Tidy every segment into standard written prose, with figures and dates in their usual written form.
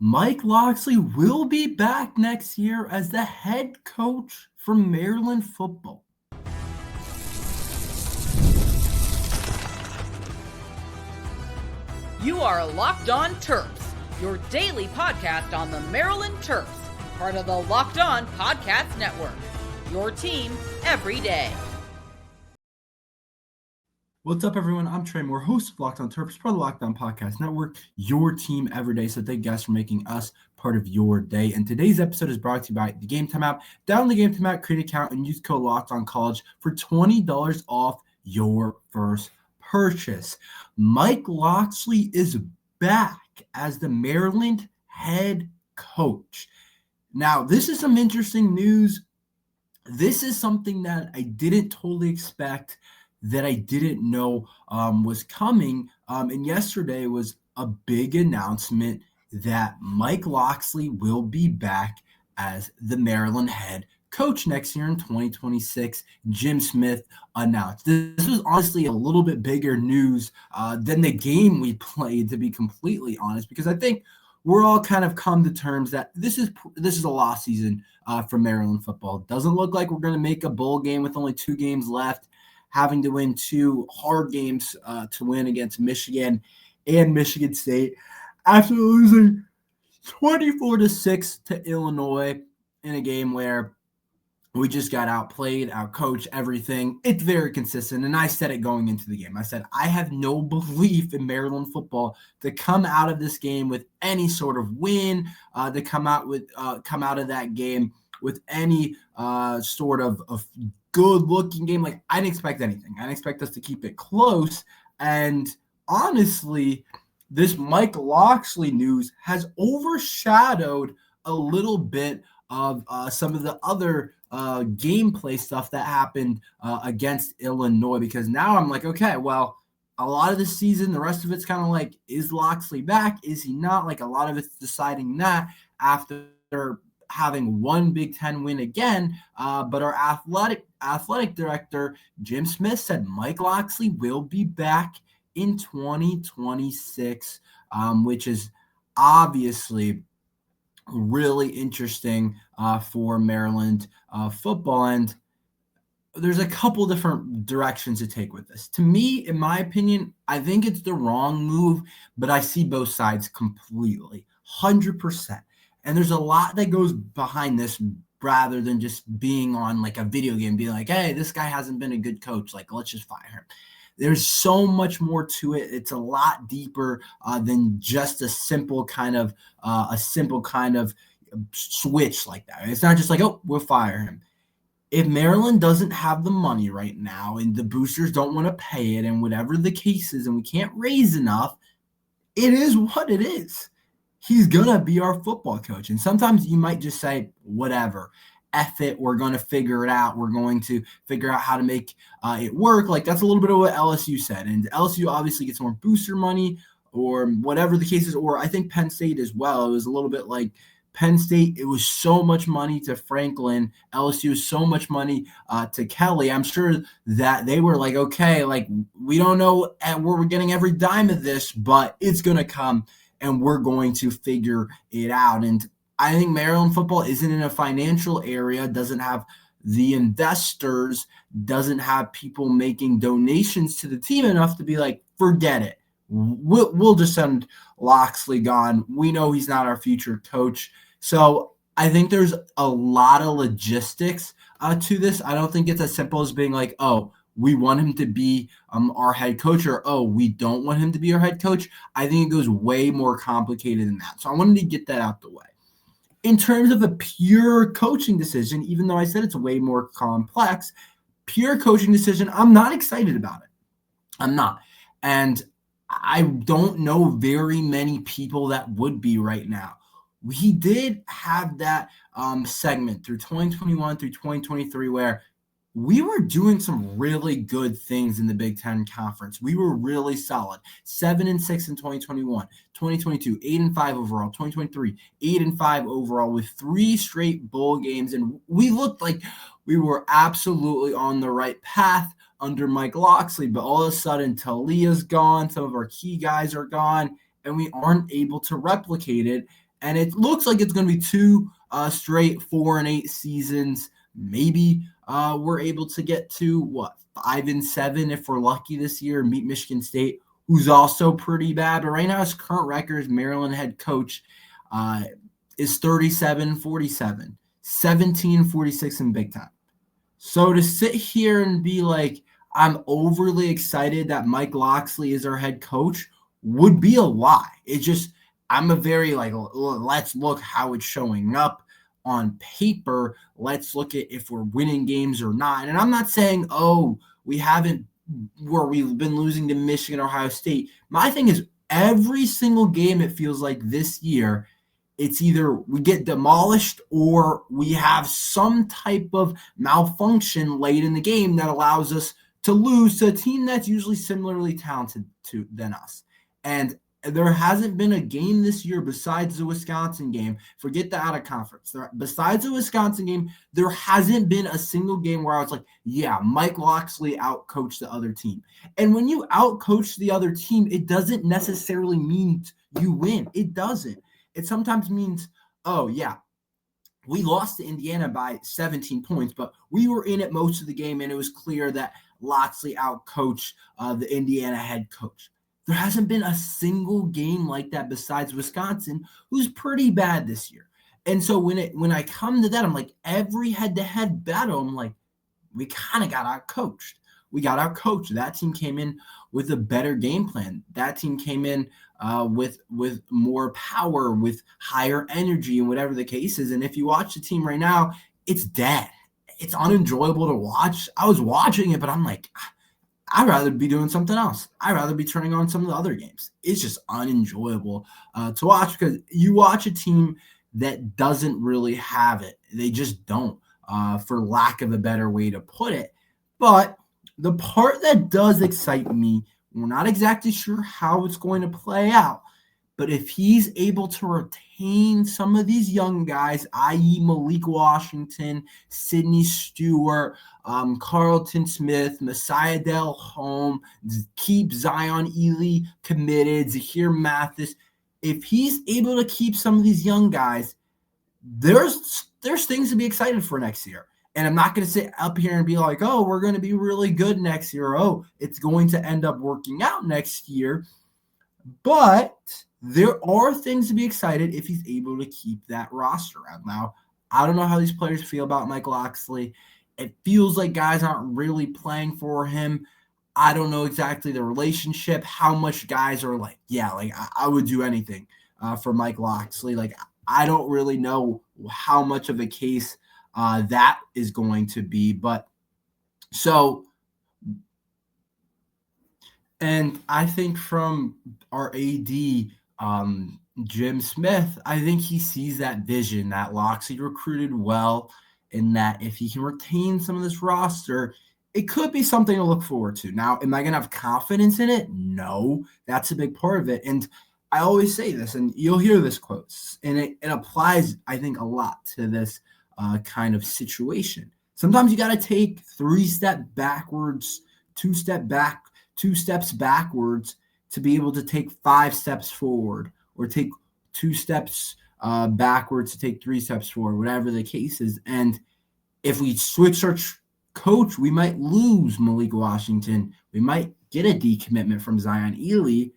Mike Locksley will be back next year as the head coach for Maryland football. You are Locked On Terps, your daily podcast on the Maryland Terps, part of the Locked On Podcast Network, your team every day. What's up, everyone? I'm Tre Moore, host of Locked On Terps, part of the Locked On Podcast Network, your team every day. So thank you guys for making us part of your day. And today's episode is brought to you by the Gametime app. Download the Gametime app, create an account, and use code Locked On College for $20 off your first purchase. Mike Locksley is back as the Maryland head coach. Now, this is some interesting news. This is something that I didn't totally expect, that I didn't know was coming. And yesterday was a big announcement that Mike Locksley will be back as the Maryland head coach next year in 2026. Jim Smith announced. This was honestly a little bit bigger news than the game we played, to be completely honest, because I think we're all kind of come to terms that this is a lost season for Maryland football. It doesn't look like we're going to make a bowl game with only 2 games left, having to win 2 hard games to win against Michigan and Michigan State after losing 24-6 to Illinois in a game where we just got outplayed, outcoached, everything. It's very consistent, and I said it going into the game. I said, I have no belief in Maryland football to come out of this game with any sort of win, to come out of that game with any sort of good-looking game. Like, I didn't expect anything. I didn't expect us to keep it close. And honestly, this Mike Locksley news has overshadowed a little bit of some of the other gameplay stuff that happened against Illinois, because now I'm like, okay, well, a lot of the season, the rest of it's kind of like, is Locksley back? Is he not? Like, a lot of it's deciding that after having one Big Ten win again, but our athletic director, Jim Smith, said Mike Locksley will be back in 2026, which is obviously really interesting for Maryland football. And there's a couple different directions to take with this. To me, in my opinion, I think it's the wrong move, but I see both sides completely, 100%. And there's a lot that goes behind this, rather than just being on like a video game, being like, hey, this guy hasn't been a good coach, like, let's just fire him. There's so much more to it. It's a lot deeper than just a simple kind of switch like that. It's not just like, oh, we'll fire him. If Maryland doesn't have the money right now and the boosters don't want to pay it, and whatever the case is, and we can't raise enough, it is what it is. He's going to be our football coach. And sometimes you might just say, whatever, F it, we're going to figure it out. We're going to figure out how to make it work. Like, that's a little bit of what LSU said. And LSU obviously gets more booster money, or whatever the case is, or I think Penn State as well. It was a little bit like Penn State, it was so much money to Franklin. LSU is so much money to Kelly. I'm sure that they were like, okay, like, we don't know where we're getting every dime of this, but it's going to come, and we're going to figure it out. And I think Maryland football isn't in a financial area, doesn't have the investors, doesn't have people making donations to the team enough to be like, forget it. We'll just send Locksley gone. We know he's not our future coach. So I think there's a lot of logistics to this. I don't think it's as simple as being like, oh, we want him to be our head coach, or, oh, we don't want him to be our head coach. I think it goes way more complicated than that. So I wanted to get that out the way. In terms of a pure coaching decision, even though I said it's way more complex, pure coaching decision, I'm not excited about it. I'm not. And I don't know very many people that would be right now. We did have that segment through 2021 through 2023 where we were doing some really good things in the Big Ten Conference. We were really solid. 7-6 in 2021, 2022, 8-5 overall, 2023, 8-5 overall with 3 straight bowl games. And we looked like we were absolutely on the right path under Mike Locksley. But all of a sudden, Talia's gone. Some of our key guys are gone, and we aren't able to replicate it. And it looks like it's going to be 2 straight 4-8 seasons. Maybe we're able to get to 5-7 if we're lucky this year and beat Michigan State, who's also pretty bad. But right now, his current record as Maryland head coach is 37-47, 17-46 in Big Time. So to sit here and be like, I'm overly excited that Mike Locksley is our head coach would be a lie. It's just, I'm a very let's look how it's showing up on paper. Let's look at if we're winning games or not. And I'm not saying, we've been losing to Michigan, Ohio State. My thing is every single game, it feels like this year, it's either we get demolished or we have some type of malfunction late in the game that allows us to lose to a team that's usually similarly talented than us. And there hasn't been a game this year besides the Wisconsin game. Forget the out of conference. Besides the Wisconsin game, there hasn't been a single game where I was like, yeah, Mike Locksley outcoached the other team. And when you outcoach the other team, it doesn't necessarily mean you win. It doesn't. It sometimes means, we lost to Indiana by 17 points, but we were in it most of the game, and it was clear that Locksley outcoached the Indiana head coach. There hasn't been a single game like that besides Wisconsin, who's pretty bad this year. And so when I come to that, I'm like, every head-to-head battle, I'm like, we kind of got outcoached. We got outcoached. That team came in with a better game plan. That team came in with more power, with higher energy, and whatever the case is. And if you watch the team right now, it's dead. It's unenjoyable to watch. I was watching it, but I'm like, I'd rather be doing something else. I'd rather be turning on some of the other games. It's just unenjoyable to watch because you watch a team that doesn't really have it. They just don't, for lack of a better way to put it. But the part that does excite me, we're not exactly sure how it's going to play out, but if he's able to retain some of these young guys, i.e. Malik Washington, Sidney Stewart, Carlton Smith, Messiah Del Home, keep Zion Ely committed, Zahir Mathis, if he's able to keep some of these young guys, there's things to be excited for next year. And I'm not going to sit up here and be like, we're going to be really good next year. It's going to end up working out next year. But there are things to be excited if he's able to keep that roster out. Now, I don't know how these players feel about Mike Locksley. It feels like guys aren't really playing for him. I don't know exactly the relationship, how much guys are like, I would do anything for Mike Locksley. I don't really know how much of a case that is going to be. But so, and I think from our AD, Jim Smith, I think he sees that vision that Locksley recruited well, and that if he can retain some of this roster, it could be something to look forward to. Now, am I going to have confidence in it? No, that's a big part of it. And I always say this, and you'll hear this quote, and it applies, I think, a lot to this kind of situation. Sometimes you got to take 3 steps backwards, 2 steps backwards to be able to take 5 steps forward, or take 2 steps backwards to take 3 steps forward, whatever the case is. And if we switch our coach, we might lose Malik Washington. We might get a decommitment from Zion Ely.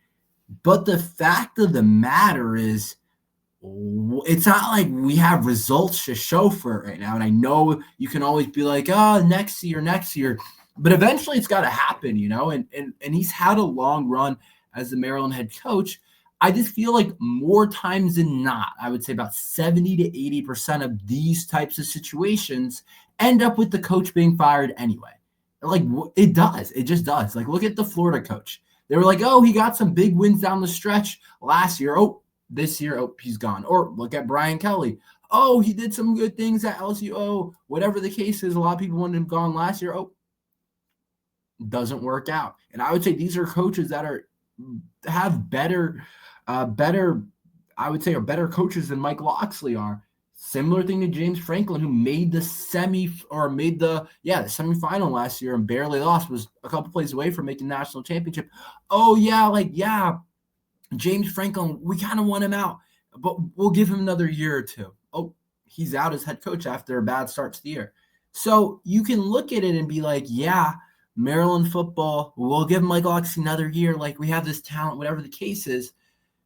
But the fact of the matter is, it's not like we have results to show for it right now. And I know you can always be like, next year. But eventually it's got to happen, and he's had a long run as the Maryland head coach. I just feel like more times than not, I would say about 70 to 80% of these types of situations end up with the coach being fired anyway. It does. It just does. Look at the Florida coach. They were like, he got some big wins down the stretch last year. This year, he's gone. Or look at Brian Kelly. He did some good things at LSU. Whatever the case is, a lot of people wanted him gone last year. Doesn't work out. And I would say these are coaches that have better, I would say, are better coaches than Mike Locksley are. Similar thing to James Franklin, who made the semifinal last year and barely lost, was a couple plays away from making the national championship. James Franklin, we kind of want him out. but we'll give him another year or two. Oh, he's out as head coach after a bad start to the year. So you can look at it and be like, yeah, Maryland football, we'll give Mike Locksley another year. Like, we have this talent, whatever the case is,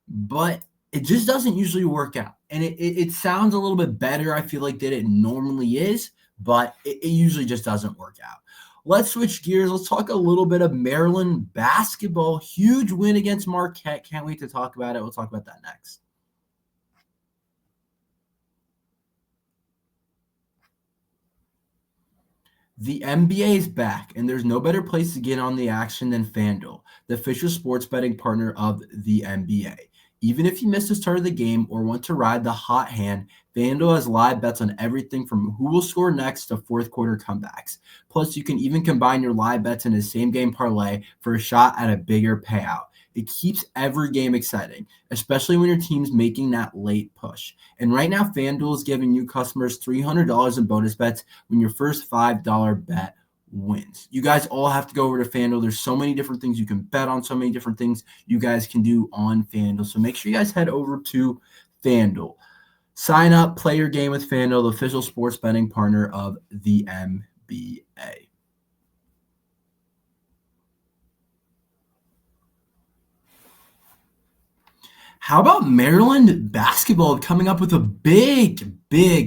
but it just doesn't usually work out. And it sounds a little bit better, I feel like, than it normally is, but it usually just doesn't work out. Let's switch gears. Let's talk a little bit of Maryland basketball. Huge win against Marquette. Can't wait to talk about it. We'll talk about that next. The NBA is back, and there's no better place to get on the action than FanDuel, the official sports betting partner of the NBA. Even if you missed the start of the game or want to ride the hot hand, FanDuel has live bets on everything from who will score next to fourth quarter comebacks. Plus, you can even combine your live bets in a same-game parlay for a shot at a bigger payout. It keeps every game exciting, especially when your team's making that late push. And right now, FanDuel is giving new customers $300 in bonus bets when your first $5 bet wins. You guys all have to go over to FanDuel. There's so many different things you can bet on, so many different things you guys can do on FanDuel. So make sure you guys head over to FanDuel. Sign up, play your game with FanDuel, the official sports betting partner of the NBA. How about Maryland basketball coming up with a big,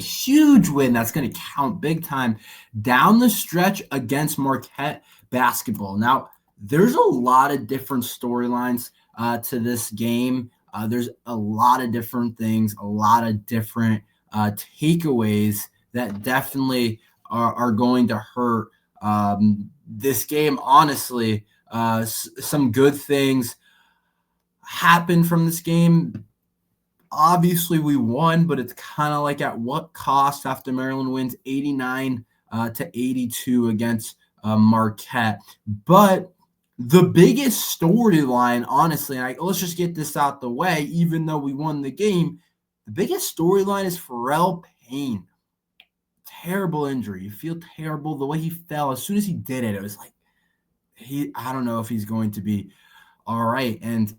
huge win that's going to count big time down the stretch against Marquette basketball? Now, there's a lot of different storylines to this game. There's a lot of different things, a lot of different takeaways that definitely are going to hurt this game. Honestly, some good things happened from this game. Obviously, we won, but it's kind of like at what cost after Maryland wins 89 to 82 against Marquette. But the biggest storyline, honestly, and let's just get this out the way, even though we won the game, the biggest storyline is Pharrell Payne. Terrible injury. You feel terrible. The way he fell, as soon as he did it, it was like, I don't know if he's going to be all right. And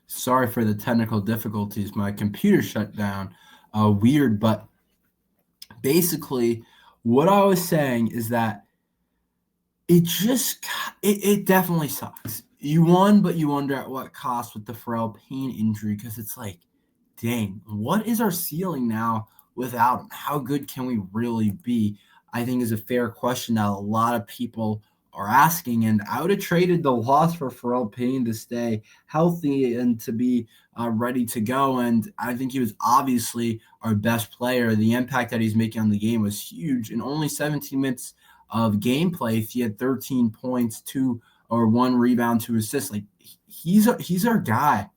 sorry for the technical difficulties. My computer shut down. Weird, but basically what I was saying is that it definitely sucks. You won, but you wonder at what cost with the Pharrell Payne injury, because it's like, dang, what is our ceiling now without him? How good can we really be? I think is a fair question that a lot of people are asking, and I would have traded the loss for Pharrell Payne to stay healthy and to be ready to go. And I think he was obviously our best player. The impact that he's making on the game was huge. In only 17 minutes of gameplay, he had 13 points, 1 rebound, 2 assists. Like, he's our guy.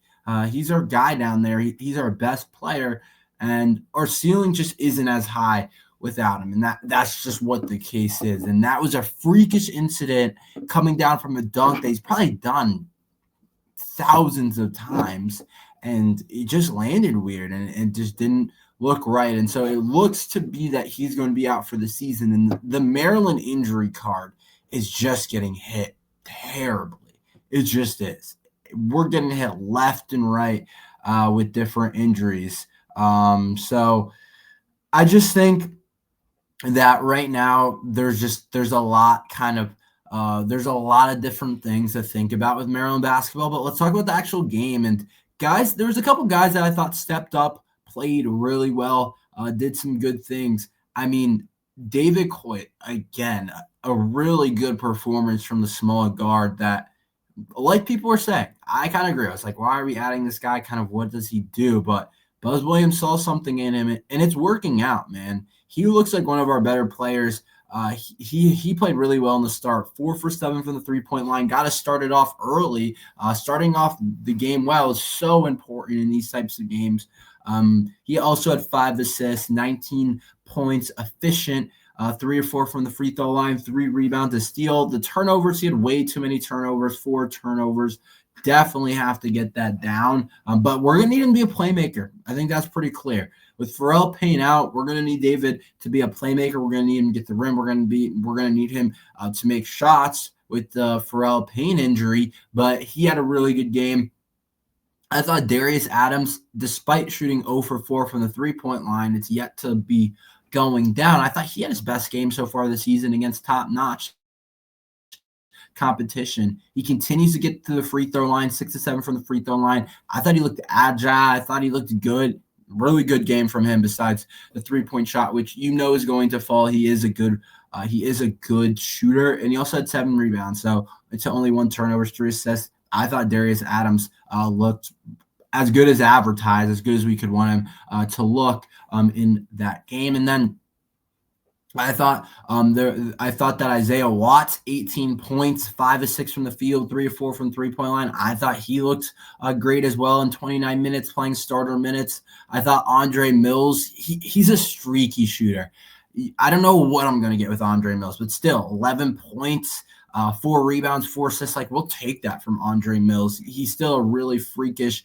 He's our guy down there. He's our best player, and our ceiling just isn't as high without him. And that's just what the case is. And that was a freakish incident coming down from a dunk that he's probably done thousands of times, and it just landed weird and just didn't look right. And so it looks to be that he's going to be out for the season. And the Maryland injury card is just getting hit terribly. It just is. We're getting hit left and right with different injuries. So I just think that right now there's a lot there's a lot of different things to think about with Maryland basketball. But let's talk about the actual game. And guys, there was a couple guys that I thought stepped up, played really well, did some good things. I mean, David Coit, again, a really good performance from the small guard that, like people were saying, I kind of agree. I was like, why are we adding this guy? Kind of what does he do? But Buzz Williams saw something in him, and it's working out, man. He looks like one of our better players. He played really well in the start. 4 for 7 from the three-point line. Got to start it off early. Starting off the game well is so important in these types of games. He also had 5 assists, 19 points, efficient. 3 or 4 from the free throw line, 3 rebounds, a steal. The turnovers, he had way too many turnovers, 4 turnovers. Definitely have to get that down. But we're going to need him to be a playmaker. I think that's pretty clear. With Pharrell Payne out, we're going to need David to be a playmaker. We're going to need him to get the rim. We're going to need him to make shots with the Pharrell Payne injury. But he had a really good game. I thought Darius Adams, despite shooting 0 for 4 from the three-point line, it's yet to be going down. I thought he had his best game so far this season against top-notch competition. He continues to get to the free throw line, 6 to 7 from the free throw line. I thought he looked agile. I thought he looked good. Really good game from him besides the three-point shot, which is going to fall. He is a good shooter, and he also had 7 rebounds. So it's only 1 turnover, 3 assists. I thought Darius Adams looked as good as advertised, as good as we could want him to look in that game. And then I thought that Isaiah Watts, 18 points, 5 of 6 from the field, 3 or 4 from the three-point line. I thought he looked great as well in 29 minutes playing starter minutes. I thought Andre Mills, he's a streaky shooter. I don't know what I'm going to get with Andre Mills, but still 11 points, 4 rebounds, 4 assists. Like, we'll take that from Andre Mills. He's still a really freakish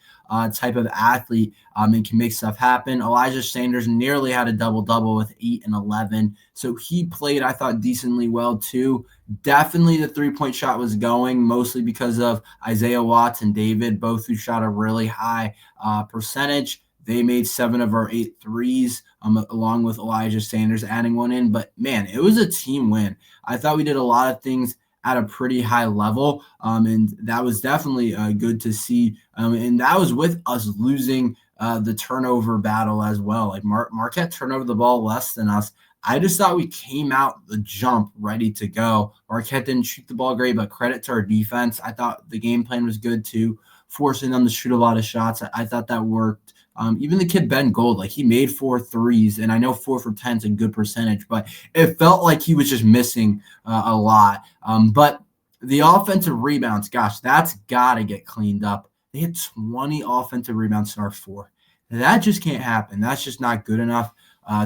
type of athlete and can make stuff happen. Elijah Sanders nearly had a double-double with 8 and 11. So he played, I thought, decently well too. Definitely the three-point shot was going, mostly because of Isaiah Watts and David, both who shot a really high percentage. They made 7 of our 8 threes, along with Elijah Sanders adding 1 in. But, man, it was a team win. I thought we did a lot of things at a pretty high level, and that was definitely good to see. And that was with us losing the turnover battle as well. Like Marquette turned over the ball less than us. I just thought we came out the jump ready to go. Marquette didn't shoot the ball great, but credit to our defense. I thought the game plan was good too, forcing them to shoot a lot of shots. I thought that worked. Even the kid Ben Gold, like, he made 4 threes, and I know 4 for 10 is a good percentage, but it felt like he was just missing a lot. But the offensive rebounds, gosh, that's got to get cleaned up. They had 20 offensive rebounds to our 4. That just can't happen. That's just not good enough.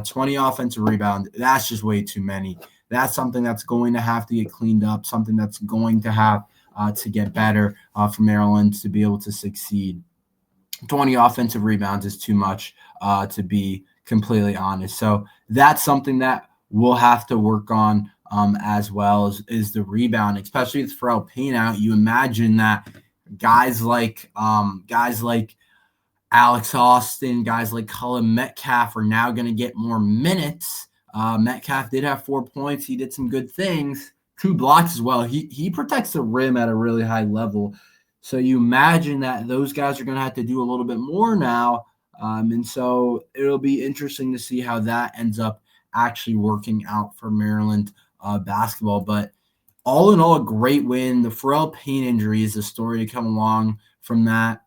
20 offensive rebounds, that's just way too many. That's something that's going to have to get cleaned up, something that's going to have to get better for Maryland to be able to succeed. 20 offensive rebounds is too much, to be completely honest. So that's something that we'll have to work on as well is the rebound, especially with Pharrell Payne out. You imagine that guys like Alex Austin, guys like Cullen Metcalf are now going to get more minutes. Metcalf did have 4 points. He did some good things, 2 blocks as well. He protects the rim at a really high level. So you imagine that those guys are going to have to do a little bit more now. And so it'll be interesting to see how that ends up actually working out for Maryland basketball. But all in all, a great win. The Pharrell Payne injury is a story to come along from that.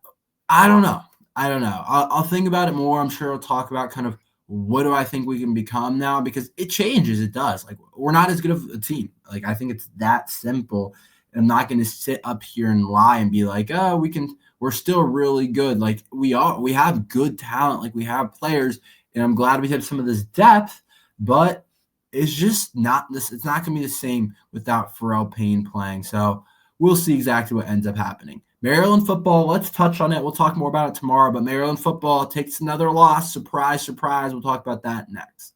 I don't know. I'll think about it more. I'm sure I'll talk about kind of what do I think we can become now, because it changes. It does. Like, we're not as good of a team. Like, I think it's that simple. I'm not going to sit up here and lie and be like, oh, we're still really good. Like, we have good talent. Like, we have players, and I'm glad we have some of this depth, but it's just not this. It's not going to be the same without Pharrell Payne playing. So we'll see exactly what ends up happening. Maryland football, let's touch on it. We'll talk more about it tomorrow, but Maryland football takes another loss. Surprise, surprise. We'll talk about that next.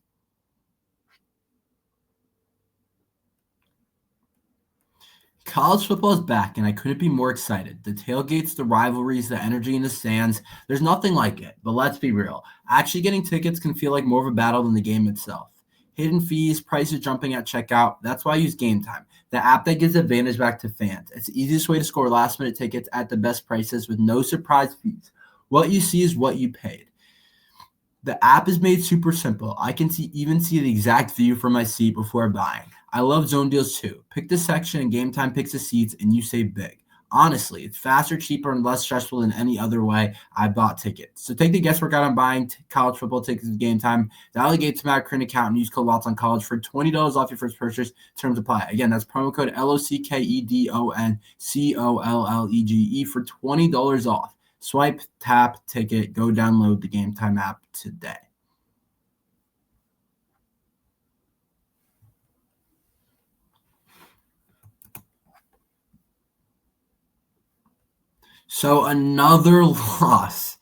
College football is back, and I couldn't be more excited. The tailgates, the rivalries, the energy in the stands, there's nothing like it. But let's be real. Actually getting tickets can feel like more of a battle than the game itself. Hidden fees, prices jumping at checkout. That's why I use Gametime, the app that gives advantage back to fans. It's the easiest way to score last-minute tickets at the best prices with no surprise fees. What you see is what you paid. The app is made super simple. I can even see the exact view from my seat before buying. I love zone deals too. Pick the section and Gametime picks the seats and you save big. Honestly, it's faster, cheaper, and less stressful than any other way I bought tickets. So take the guesswork out on buying college football tickets with Gametime. Dial the Gametime current account and use code LOCKEDONCollege for $20 off your first purchase. Terms apply. Again, that's promo code LOCKEDONCOLLEGE for $20 off. Swipe, tap, ticket, go download the Gametime app today. So another loss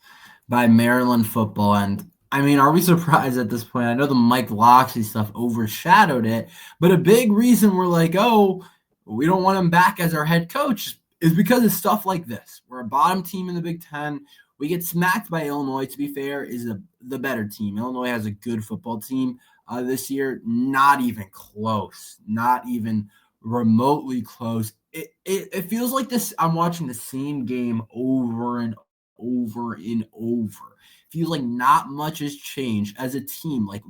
by Maryland football. And I mean, are we surprised at this point? I know the Mike Locksley stuff overshadowed it, but a big reason we're like, oh, we don't want him back as our head coach is because of stuff like this. We're a bottom team in the Big Ten. We get smacked by Illinois, to be fair, is the better team. Illinois has a good football team this year. Not even close. Not even remotely close. It feels like this. I'm watching the same game over and over and over. It feels like not much has changed as a team. Like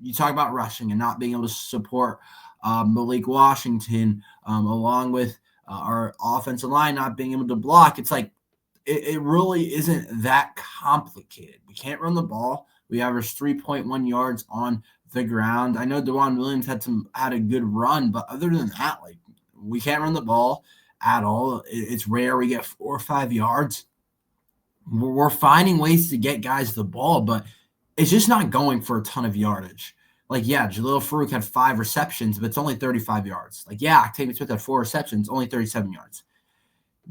you talk about rushing and not being able to support Malik Washington, along with our offensive line not being able to block. It's like it really isn't that complicated. We can't run the ball. We average 3.1 yards on the ground. I know DeJuan Williams had a good run, but other than that, like, we can't run the ball at all. It's rare we get 4 or 5 yards. We're finding ways to get guys the ball, but it's just not going for a ton of yardage. Like, yeah, Jalil Farouk had 5 receptions, but it's only 35 yards. Like, yeah, Octavius Smith had 4 receptions, only 37 yards.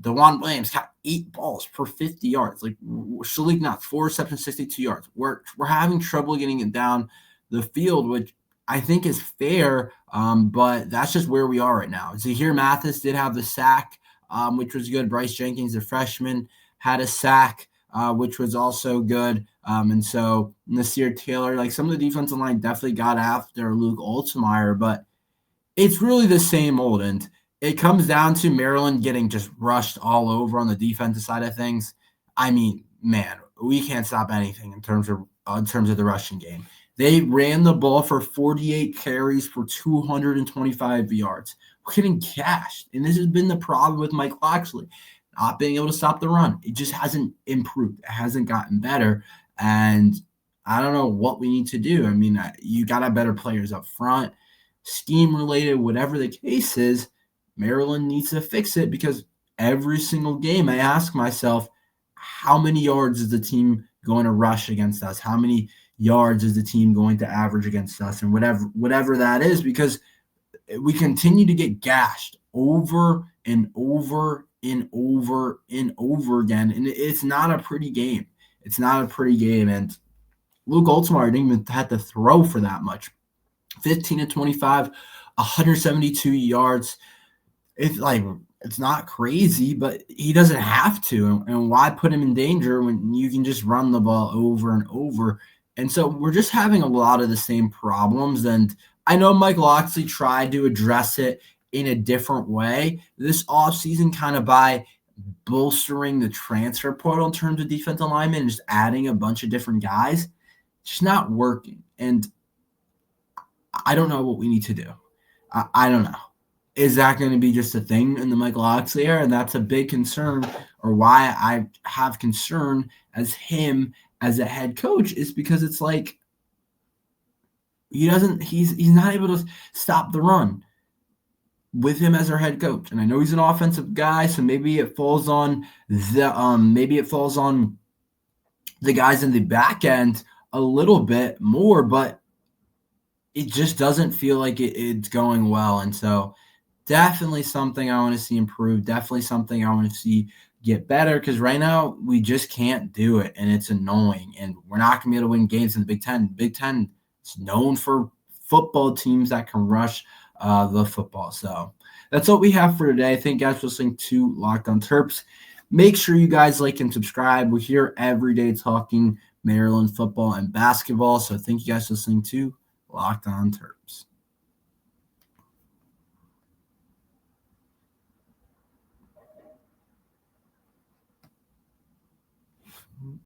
DeJuan Williams got 8 balls per 50 yards. Like, Shalik Knox, 4 receptions, 62 yards. We're having trouble getting it down the field, which I think is fair, but that's just where we are right now. Zahir Mathis did have the sack, which was good. Bryce Jenkins, the freshman, had a sack, which was also good. And so Nasir Taylor, like some of the defensive line definitely got after Luke Oltmeyer, but it's really the same old. And it comes down to Maryland getting just rushed all over on the defensive side of things. I mean, man, we can't stop anything in terms of the rushing game. They ran the ball for 48 carries for 225 yards. We're getting gashed. And this has been the problem with Mike Locksley, not being able to stop the run. It just hasn't improved. It hasn't gotten better. And I don't know what we need to do. I mean, you got to have better players up front, scheme related, whatever the case is. Maryland needs to fix it because every single game I ask myself, how many yards is the team going to rush against us? How many yards is the team going to average against us? And whatever that is, because we continue to get gashed over and over and over and over again. And it's not a pretty game. It's not a pretty game. And Luke Oltmeyer didn't even have to throw for that much. 15 to 25, 172 yards. It's not crazy, but he doesn't have to. And why put him in danger when you can just run the ball over and over? And so we're just having a lot of the same problems. And I know Mike Locksley tried to address it in a different way this offseason, kind of by bolstering the transfer portal in terms of defensive linemen and just adding a bunch of different guys. It's just not working. And I don't know what we need to do. I don't know. Is that going to be just a thing in the Mike Locksley era? And that's a big concern, or why I have concern as him as a head coach, is because it's like he's not able to stop the run with him as our head coach. And I know he's an offensive guy, so maybe it falls on the guys in the back end a little bit more, but it just doesn't feel like it's going well. And so definitely something I want to see improve. Definitely something I want to see get better, because right now we just can't do it, and it's annoying. And we're not going to be able to win games in the Big Ten. Big Ten is known for football teams that can rush the football. So that's what we have for today. Thank you guys for listening to Locked on Terps. Make sure you guys like and subscribe. We're here every day talking Maryland football and basketball. So thank you guys for listening to Locked on Terps.